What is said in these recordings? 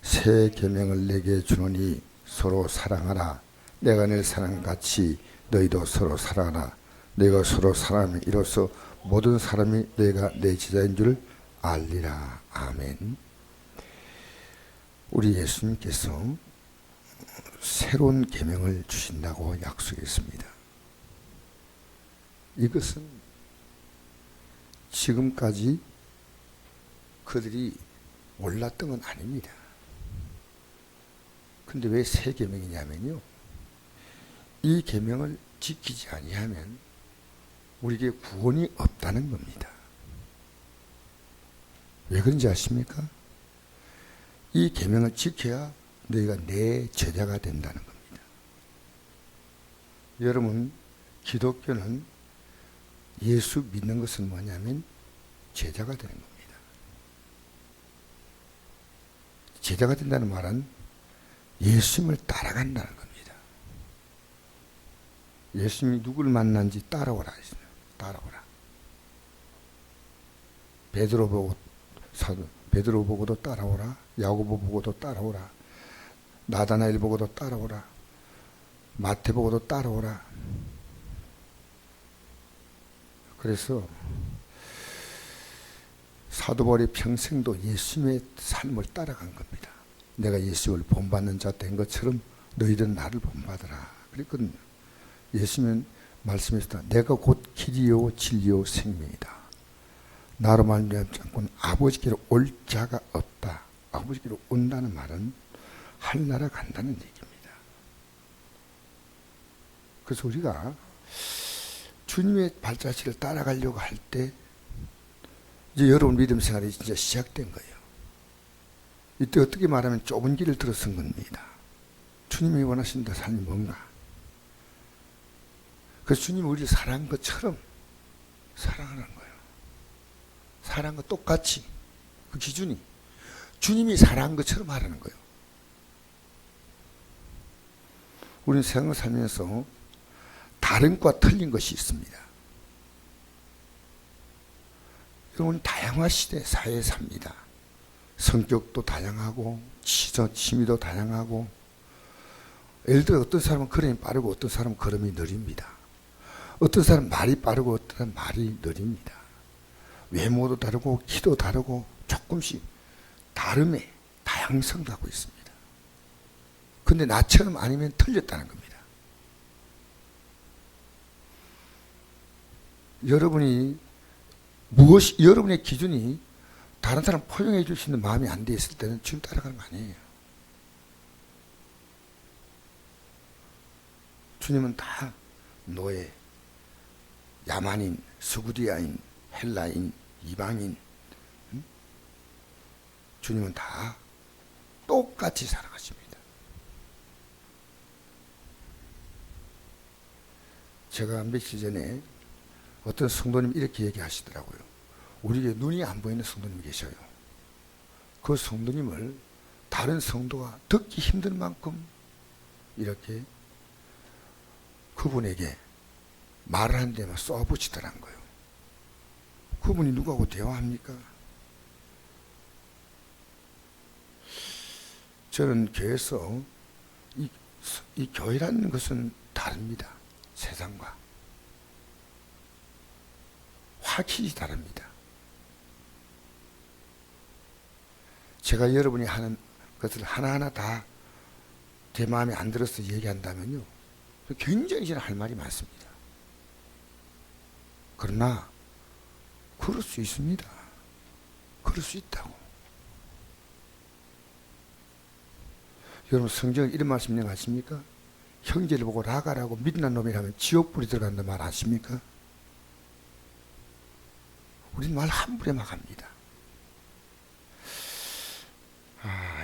새 계명을 내게 주노니 서로 사랑하라. 내가 늘 사랑같이 너희도 서로 사랑하라. 너희가 서로 사랑하면 이로써 모든 사람이 너희가 내 제자인 줄 알리라. 아멘. 우리 예수님께서 새로운 계명을 주신다고 약속했습니다. 이것은 지금까지 그들이 몰랐던 건 아닙니다. 근데 왜 새 계명이냐면요, 이 계명을 지키지 아니하면 우리에게 구원이 없다는 겁니다. 왜 그런지 아십니까? 이 계명을 지켜야 너희가 내 제자가 된다는 겁니다. 여러분, 기독교는 예수 믿는 것은 뭐냐면 제자가 되는 겁니다. 제자가 된다는 말은 예수님을 따라간다는 겁니다. 예수님이 누구를 만난지 따라오라 하시네요. 따라오라. 베드로 보고도 따라오라. 야고보 보고도 따라오라. 나다나엘 보고도 따라오라. 마태 보고도 따라오라. 그래서 사도 바울이 평생도 예수님의 삶을 따라간 겁니다. 내가 예수를 본받는 자 된 것처럼 너희들은 나를 본받으라. 그랬거든요. 예수님은 말씀하셨다. 내가 곧 길이요 진리요 생명이다. 나로 말미암지 않고는 아버지께로 올 자가 없다. 아버지께로 온다는 말은 하늘나라 간다는 얘기입니다. 그래서 우리가 주님의 발자취를 따라가려고 할 때 이제 여러분 믿음 생활이 진짜 시작된 거예요. 이때 어떻게 말하면 좁은 길을 들어선 겁니다. 주님이 원하신다 삶이 뭔가. 그래서 주님이 우리를 사랑한 것처럼 사랑하는 거예요. 사랑한 것 똑같이 그 기준이 주님이 사랑한 것처럼 하라는 거예요. 우리는 세상을 살면서 다른 것과 틀린 것이 있습니다. 여러분, 다양한 시대 사회에 삽니다. 성격도 다양하고 취미도 다양하고, 예를 들어 어떤 사람은 걸음이 빠르고 어떤 사람은 걸음이 느립니다. 어떤 사람은 말이 빠르고 어떤 사람은 말이 느립니다. 외모도 다르고 키도 다르고 조금씩 다름의 다양성을 갖고 있습니다. 근데 나처럼 아니면 틀렸다는 겁니다. 여러분의 기준이 다른 사람 포용해 줄 수 있는 마음이 안 돼 있을 때는 주님 따라가는 거 아니에요. 주님은 다 노예, 야만인, 스구디아인, 헬라인, 이방인, 주님은 다 똑같이 사랑하십니다. 제가 며칠 전에 어떤 성도님 이렇게 얘기하시더라고요. 우리에게 눈이 안 보이는 성도님이 계셔요. 그 성도님을 다른 성도가 듣기 힘들 만큼 이렇게 그분에게 말을 하는 데만 쏘아붙이더란 거예요. 그분이 누구하고 대화합니까? 저는 교회에서 이 교회라는 것은 다릅니다. 세상과 확실히 다릅니다. 제가 여러분이 하는 것을 하나하나 다 제 마음에 안 들어서 얘기한다면요, 굉장히 저는 할 말이 많습니다. 그러나 그럴 수 있습니다. 그럴 수 있다고. 여러분, 성경에 이런 말씀 있는 거 아십니까? 형제를 보고 라가라고 미련한 놈이라면 지옥불이 들어간다는 말 아십니까? 우리는 말 함부로 막 합니다.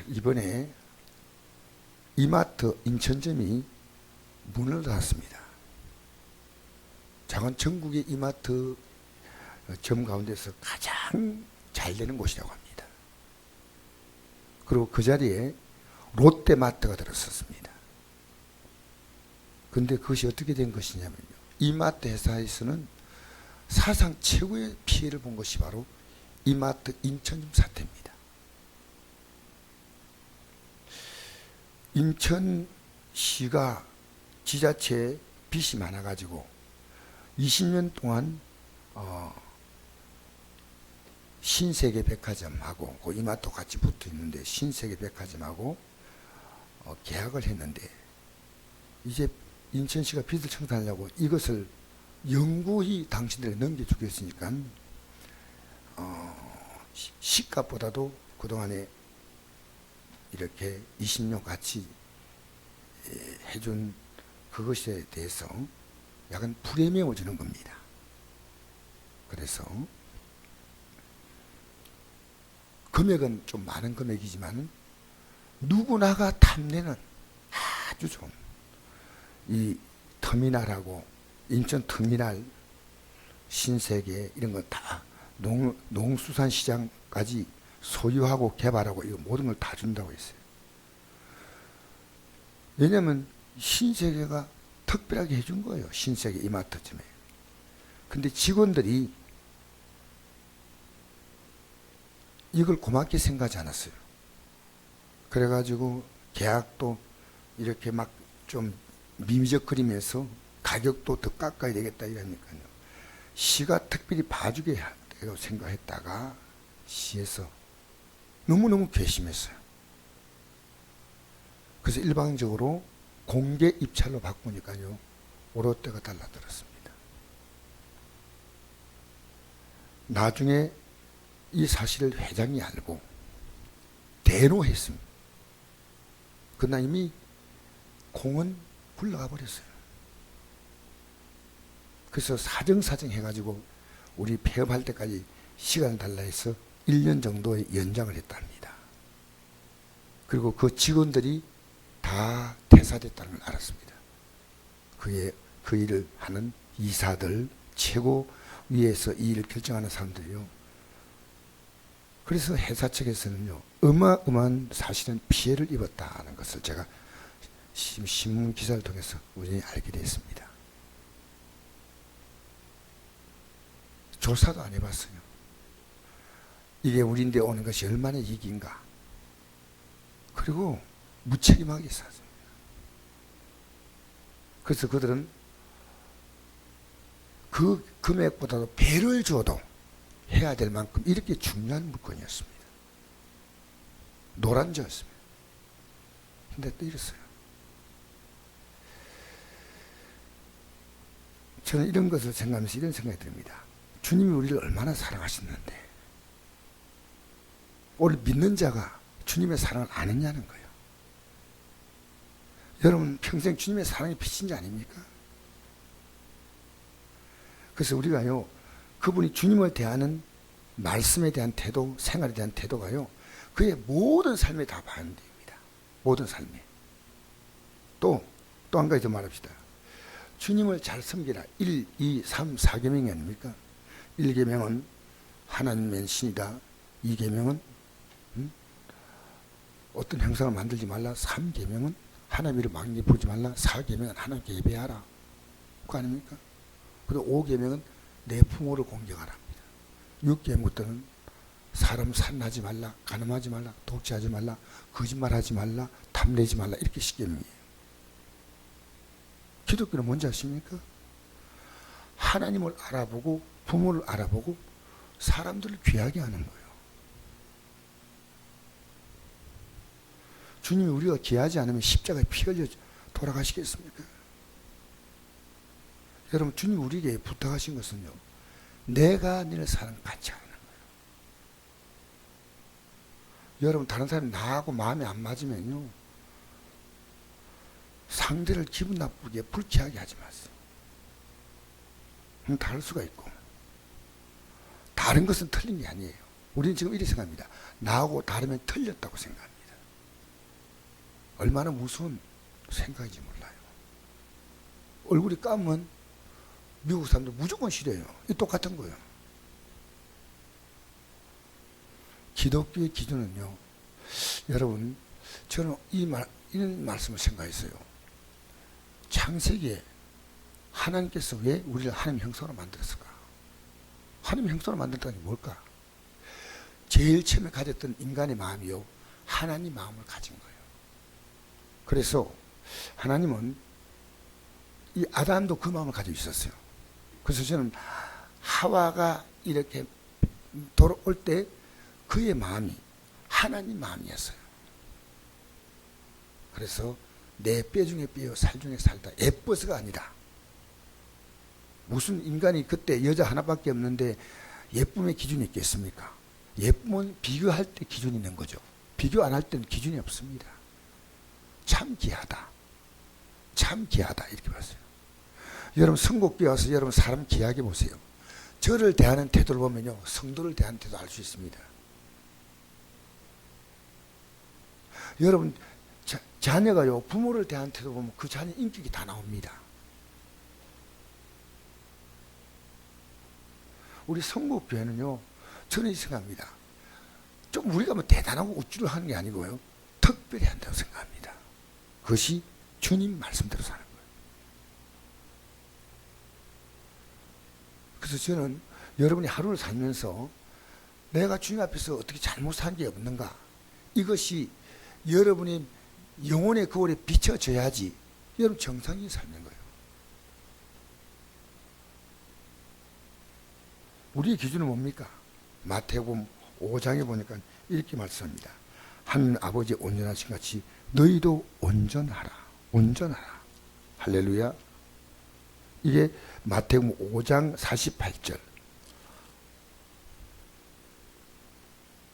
이번에 이마트 인천점이 문을 닫았습니다. 작은 전국의 이마트 점 가운데서 가장 잘 되는 곳이라고 합니다. 그리고 그 자리에 롯데마트가 들어섰습니다. 근데 그것이 어떻게 된 것이냐면요, 이마트 회사에서는 사상 최고의 피해를 본 것이 바로 이마트 인천점 사태입니다. 인천시가 지자체에 빚이 많아가지고 20년 동안 신세계 백화점하고 그 이마트 같이 붙어 있는데 신세계 백화점하고 계약을 했는데 이제 인천시가 빚을 청산하려고 이것을 영구히 당신들에 넘겨주겠으니까 시값보다도 그동안에 이렇게 20년 같이 해준 그것에 대해서 약간 프리미엄을 주는 겁니다. 그래서 금액은 좀 많은 금액이지만 누구나가 탐내는 아주 좋은 이 터미널하고 인천 터미널 신세계 이런 거 다 농수산시장까지 소유하고 개발하고 이거 모든 걸 다 준다고 했어요. 왜냐하면 신세계가 특별하게 해준 거예요. 신세계 이마트점에. 근데 직원들이 이걸 고맙게 생각하지 않았어요. 그래가지고 계약도 이렇게 막 좀 미미적거리면서 가격도 더 깎아야 되겠다 이러니까요. 시가 특별히 봐주게 하고 생각했다가 시에서 너무너무 괘씸했어요. 그래서 일방적으로 공개 입찰로 바꾸니까요. 오롯대가 달라들었습니다. 나중에 이 사실을 회장이 알고 대노했습니다. 그러나 이미 공은 굴러가 버렸어요. 그래서 사정사정 해가지고 우리 폐업할 때까지 시간을 달라 해서 1년 정도의 연장을 했답니다. 그리고 그 직원들이 다 퇴사됐다는 걸 알았습니다. 그 일을 하는 이사들, 최고 위에서 이 일을 결정하는 사람들이요. 그래서 회사 측에서는요, 어마어마한 사실은 피해를 입었다는 것을 제가 신문 기사를 통해서 우연히 알게 됐습니다. 조사도 안 해봤어요. 이게 우리인데 오는 것이 얼마나 이익인가. 그리고 무책임하게 샀습니다. 그래서 그들은 그 금액보다도 배를 줘도 해야 될 만큼 이렇게 중요한 물건이었습니다. 노란저였습니다. 근데 또 이랬어요. 저는 이런 것을 생각하면서 이런 생각이 듭니다. 주님이 우리를 얼마나 사랑하셨는데 오늘 믿는 자가 주님의 사랑을 아느냐는 거예요. 여러분 평생 주님의 사랑이 비친 자 아닙니까? 그래서 우리가요, 그분이 주님을 대하는 말씀에 대한 태도, 생활에 대한 태도가요, 그의 모든 삶에 다 반대입니다. 모든 삶에. 또 한 가지 더 말합시다. 주님을 잘 섬기라. 1, 2, 3, 4계명이 아닙니까? 1계명은 하나님은 신이다. 2계명은 어떤 형상을 만들지 말라. 3계명은 하나님을 막리 부르지 말라. 4계명은 하나님께 예배하라. 그거 아닙니까? 그리고 5계명은 내 부모를 공경하라. 6계명부터는 사람 산나지 말라, 간음하지 말라, 독재하지 말라, 거짓말하지 말라, 탐내지 말라. 이렇게 10계명이에요. 기독교는 뭔지 아십니까? 하나님을 알아보고 부모를 알아보고 사람들을 귀하게 하는 거예요. 주님이 우리가 귀하지 않으면 십자가에 피 흘려 돌아가시겠습니까? 여러분 주님이 우리에게 부탁하신 것은요, 내가 너를 사랑받지 않는 거예요. 여러분 다른 사람이 나하고 마음에 안 맞으면요, 상대를 기분 나쁘게 불쾌하게 하지 마세요. 다를 수가 있고 다른 것은 틀린 게 아니에요. 우리는 지금 이렇게 생각합니다. 나하고 다르면 틀렸다고 생각합니다. 얼마나 무서운 생각인지 몰라요. 얼굴이 까면 미국 사람들 무조건 싫어요. 이 똑같은 거예요. 기독교의 기준은요, 여러분 저는 이런 말씀을 생각했어요. 창세기에 하나님께서 왜 우리를 하나님 형상으로 만들었을까? 하나님 형상으로 만들었다는 게 뭘까? 제일 처음에 가졌던 인간의 마음이요, 하나님 마음을 가진 거예요. 그래서 하나님은 이 아담도 그 마음을 가지고 있었어요. 그래서 저는 하와가 이렇게 돌아올 때 그의 마음이 하나님 마음이었어요. 그래서 내 뼈 중에 뼈요 살 중에 살다. 예뻐서가 아니라. 무슨 인간이 그때 여자 하나밖에 없는데 예쁨의 기준이 있겠습니까? 예쁨은 비교할 때 기준이 있는 거죠. 비교 안 할 때는 기준이 없습니다. 참 귀하다. 참 귀하다. 이렇게 봤어요. 여러분 성곡교에 와서 여러분 사람 귀하게 보세요. 저를 대하는 태도를 보면요. 성도를 대하는 태도 알 수 있습니다. 여러분 자녀가요. 부모를 대하는 태도 보면 그 자녀 인격이 다 나옵니다. 우리 성곡교회는요. 저는 생각합니다. 좀 우리가 뭐 대단하고 우쭐을 하는 게 아니고요. 특별히 한다고 생각합니다. 그것이 주님 말씀대로 사는 거예요. 그래서 저는 여러분이 하루를 살면서 내가 주님 앞에서 어떻게 잘못 산 게 없는가, 이것이 여러분의 영혼의 거울에 비춰져야지 여러분 정상이 살는 거예요. 우리의 기준은 뭡니까? 마태복음 5장에 보니까 이렇게 말씀합니다. 하나님 아버지 온전하신 같이 너희도 온전하라. 온전하라. 할렐루야. 이게 마태복음 5장 48절.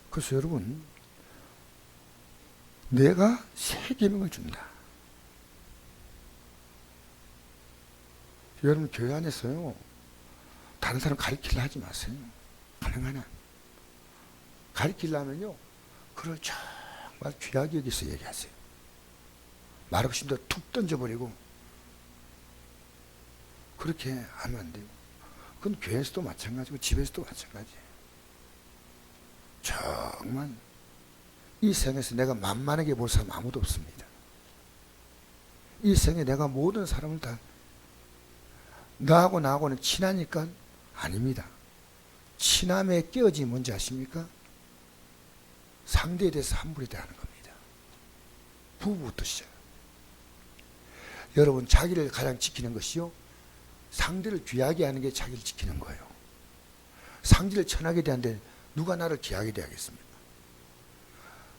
그래서 여러분, 내가 새 계명을 준다. 여러분 교회 안에서요, 다른 사람 가르치려 하지 마세요. 가능하나. 가르치려면요, 그걸 정말 귀하게 여기서 얘기하세요. 말없이 툭 던져버리고 그렇게 하면 안 돼요. 그건 교회에서도 마찬가지고 집에서도 마찬가지예요. 정말 이 생에서 내가 만만하게 볼 사람 아무도 없습니다. 이 생에 내가 모든 사람을 다 나하고는 친하니까 아닙니다. 친함의 깨어짐이 뭔지 아십니까? 상대에 대해서 함부로 대하는 겁니다. 부부부터 시작. 여러분 자기를 가장 지키는 것이요, 상대를 귀하게 하는 게 자기를 지키는 거예요. 상대를 천하게 대하는데 누가 나를 귀하게 대하겠습니까?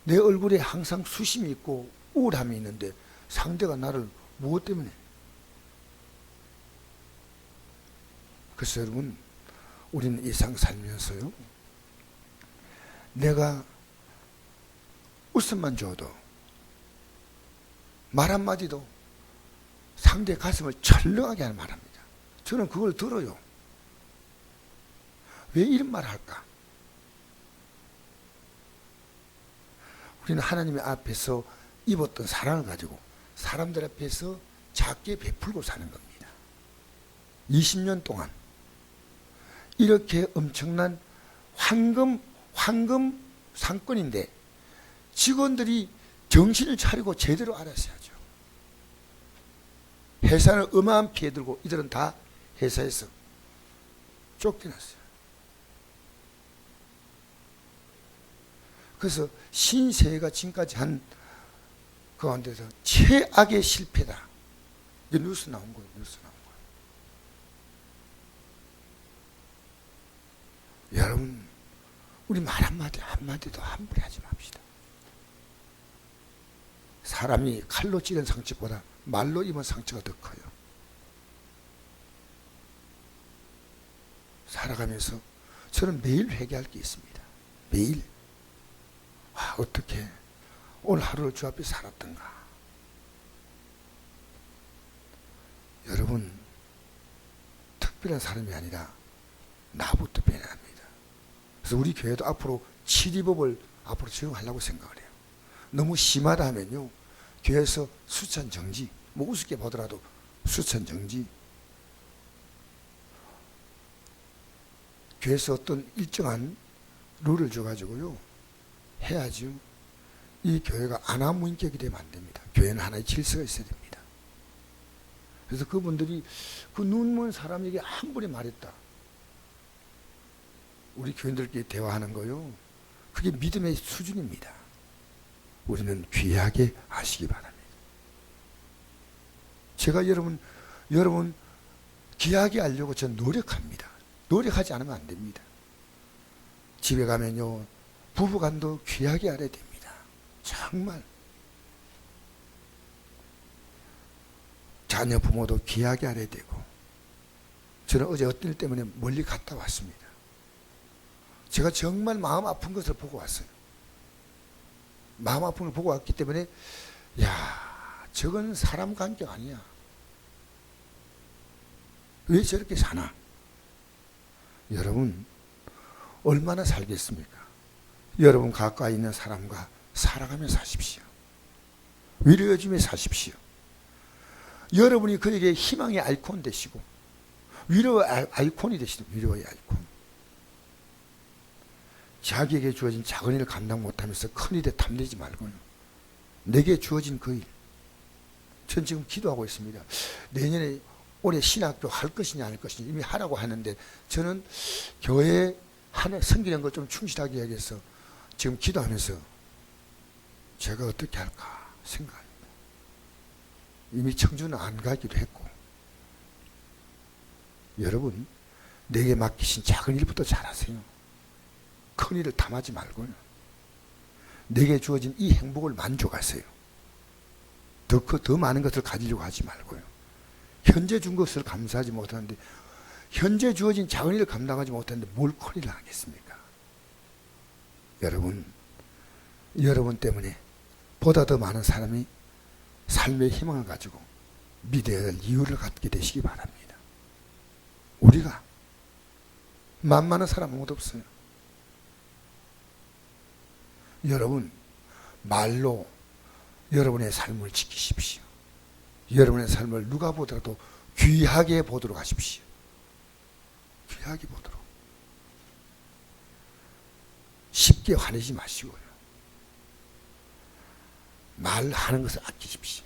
내 얼굴에 항상 수심이 있고 우울함이 있는데 상대가 나를 무엇 때문에? 그래서 여러분, 우리는 이 세상 살면서요, 내가 웃음만 줘도, 말 한마디도 상대의 가슴을 철렁하게 하는 말합니다. 저는 그걸 들어요. 왜 이런 말을 할까? 우리는 하나님의 앞에서 입었던 사랑을 가지고 사람들 앞에서 작게 베풀고 사는 겁니다. 20년 동안 이렇게 엄청난 황금 상권인데 직원들이 정신을 차리고 제대로 알았어야죠. 회사는 어마어마한 피해 들고 이들은 다 회사에서 쫓겨났어요. 그래서 신세계가 지금까지 한 그 가운데서 최악의 실패다. 이게 뉴스 나온 거예요. 뉴스 나온 거예요. 여러분, 우리 말 한마디도 함부로 하지 맙시다. 사람이 칼로 찌른 상처보다 말로 입은 상처가 더 커요. 살아가면서 저는 매일 회개할 게 있습니다. 매일. 어떻게 오늘 하루를 주 앞에 살았던가. 여러분, 특별한 사람이 아니라 나부터 변해야 합니다. 그래서 우리 교회도 앞으로 치리법을 앞으로 적용하려고 생각을 해요. 너무 심하다 하면요, 교회에서 수천 정지, 뭐 우습게 보더라도 수천 정지, 교회에서 어떤 일정한 룰을 줘가지고요 해야죠. 이 교회가 아나무인격이 되면 안 됩니다. 교회는 하나의 질서가 있어야 됩니다. 그래서 그분들이 그 눈먼 사람에게 한 번에 말했다. 우리 교인들끼리 대화하는 거요, 그게 믿음의 수준입니다. 우리는 귀하게 하시기 바랍니다. 제가 여러분 귀하게 하려고 저는 노력합니다. 노력하지 않으면 안 됩니다. 집에 가면요, 부부간도 귀하게 알아야 됩니다. 정말. 자녀 부모도 귀하게 알아야 되고. 저는 어제 어떤 일 때문에 멀리 갔다 왔습니다. 제가 정말 마음 아픈 것을 보고 왔어요. 마음 아픈 걸 보고 왔기 때문에, 야, 저건 사람 관계 아니야. 왜 저렇게 사나? 여러분, 얼마나 살겠습니까? 여러분 가까이 있는 사람과 살아가며 사십시오. 위로해주며 사십시오. 여러분이 그에게 희망의 아이콘 되시고, 위로의 아이콘이 되시는 위로의 아이콘. 자기에게 주어진 작은 일을 감당 못하면서 큰 일에 탐내지 말고요. 내게 주어진 그 일. 전 지금 기도하고 있습니다. 내년에 올해 신학교 할 것이냐 안 할 것이냐 이미 하라고 하는데, 저는 교회에 섬기는 걸 좀 충실하게 해야겠어. 지금 기도하면서 제가 어떻게 할까 생각합니다. 이미 청주는 안 가기로 했고, 여러분 내게 맡기신 작은 일부터 잘하세요. 큰 일을 탐하지 말고요. 내게 주어진 이 행복을 만족하세요. 더 많은 것을 가지려고 하지 말고요. 현재 준 것을 감사하지 못하는데, 현재 주어진 작은 일을 감당하지 못하는데 뭘 큰 일을 하겠습니까? 여러분 때문에 보다 더 많은 사람이 삶의 희망을 가지고 믿어야 할 이유를 갖게 되시기 바랍니다. 우리가 만만한 사람 아무도 없어요. 여러분, 말로 여러분의 삶을 지키십시오. 여러분의 삶을 누가 보더라도 귀하게 보도록 하십시오. 귀하게 보도록. 쉽게 화내지 마시고요. 말하는 것을 아끼십시오.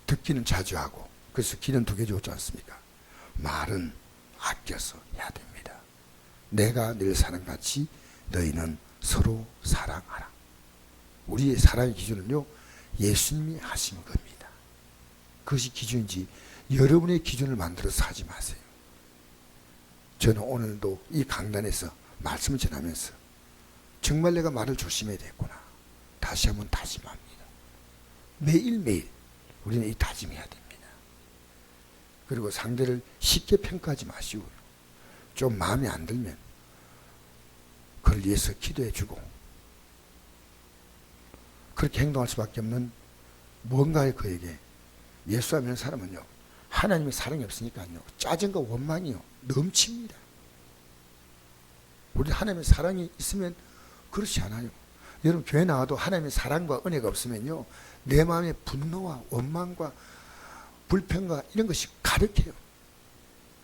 듣기는 자주 하고, 그래서 귀는 2개 줬지 않습니까? 말은 아껴서 해야 됩니다. 내가 늘 사는 같이 너희는 서로 사랑하라. 우리의 사랑의 기준은요, 예수님이 하신 겁니다. 그것이 기준인지 여러분의 기준을 만들어서 하지 마세요. 저는 오늘도 이 강단에서 말씀을 전하면서 정말 내가 말을 조심해야 되겠구나, 다시 한번 다짐합니다. 매일매일 우리는 이 다짐해야 됩니다. 그리고 상대를 쉽게 평가하지 마시고요. 좀 마음에 안 들면 그걸 위해서 기도해주고, 그렇게 행동할 수밖에 없는 뭔가에 그에게, 예수 하는 사람은요, 하나님의 사랑이 없으니까요, 짜증과 원망이요 넘칩니다. 우리 하나님의 사랑이 있으면 그렇지 않아요. 여러분 교회 나와도 하나님의 사랑과 은혜가 없으면요, 내 마음에 분노와 원망과 불평과 이런 것이 가득해요.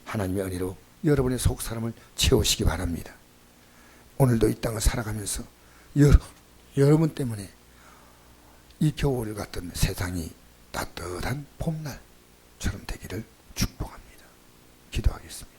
하나님의 은혜로 여러분의 속 사람을 채우시기 바랍니다. 오늘도 이 땅을 살아가면서 여러분 때문에 이 겨울을 같은 세상이 따뜻한 봄날처럼 되기를 축복합니다. 기도하겠습니다.